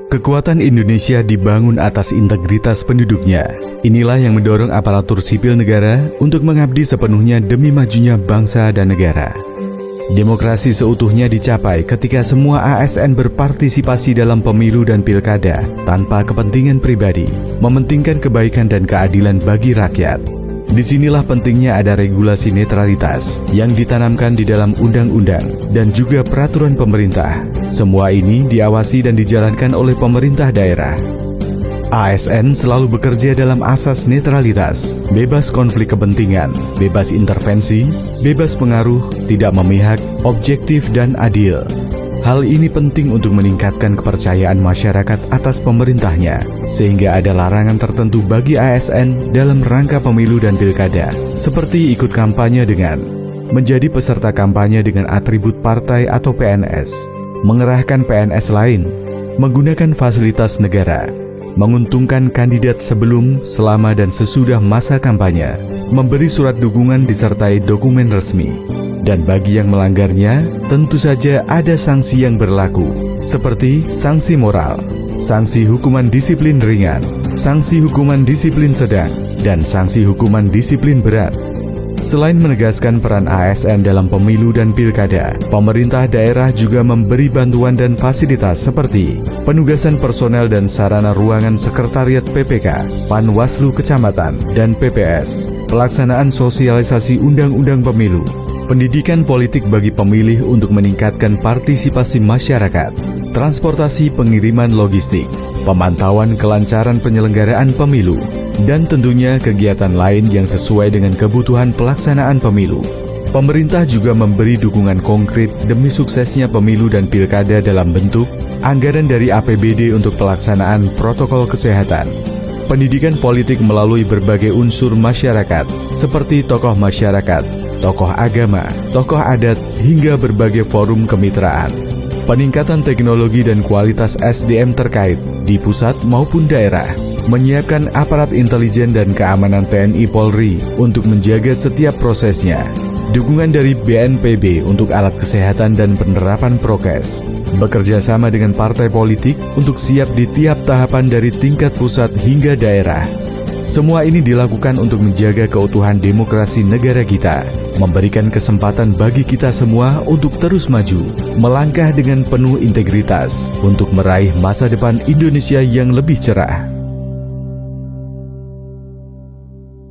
Kekuatan Indonesia dibangun atas integritas penduduknya. Inilah yang mendorong aparatur sipil negara untuk mengabdi sepenuhnya demi majunya bangsa dan negara. Demokrasi seutuhnya dicapai ketika semua ASN berpartisipasi dalam pemilu dan pilkada tanpa kepentingan pribadi, mementingkan kebaikan dan keadilan bagi rakyat. Disinilah pentingnya ada regulasi netralitas yang ditanamkan di dalam undang-undang dan juga peraturan pemerintah. Semua ini diawasi dan dijalankan oleh pemerintah daerah. ASN selalu bekerja dalam asas netralitas, bebas konflik kepentingan, bebas intervensi, bebas pengaruh, tidak memihak, objektif dan adil. Hal ini penting untuk meningkatkan kepercayaan masyarakat atas pemerintahnya, sehingga ada larangan tertentu bagi ASN dalam rangka pemilu dan pilkada, seperti ikut kampanye dengan menjadi peserta kampanye dengan atribut partai atau PNS, mengerahkan PNS lain, menggunakan fasilitas negara, menguntungkan kandidat sebelum, selama, dan sesudah masa kampanye, memberi surat dukungan disertai dokumen resmi. Dan bagi yang melanggarnya, tentu saja ada sanksi yang berlaku, seperti sanksi moral, sanksi hukuman disiplin ringan, sanksi hukuman disiplin sedang, dan sanksi hukuman disiplin berat. Selain menegaskan peran ASN dalam pemilu dan pilkada, pemerintah daerah juga memberi bantuan dan fasilitas seperti penugasan personel dan sarana ruangan sekretariat PPK, Panwaslu Kecamatan, dan PPS, pelaksanaan sosialisasi undang-undang pemilu, pendidikan politik bagi pemilih untuk meningkatkan partisipasi masyarakat, transportasi pengiriman logistik, pemantauan kelancaran penyelenggaraan pemilu, dan tentunya kegiatan lain yang sesuai dengan kebutuhan pelaksanaan pemilu. Pemerintah juga memberi dukungan konkret demi suksesnya pemilu dan pilkada dalam bentuk anggaran dari APBD untuk pelaksanaan protokol kesehatan, pendidikan politik melalui berbagai unsur masyarakat seperti tokoh masyarakat, tokoh agama, tokoh adat, hingga berbagai forum kemitraan. Peningkatan teknologi dan kualitas SDM terkait di pusat maupun daerah, menyiapkan aparat intelijen dan keamanan TNI Polri untuk menjaga setiap prosesnya, dukungan dari BNPB untuk alat kesehatan dan penerapan prokes, bekerja sama dengan partai politik untuk siap di tiap tahapan dari tingkat pusat hingga daerah. Semua ini dilakukan untuk menjaga keutuhan demokrasi negara kita, memberikan kesempatan bagi kita semua untuk terus maju, melangkah dengan penuh integritas untuk meraih masa depan Indonesia yang lebih cerah.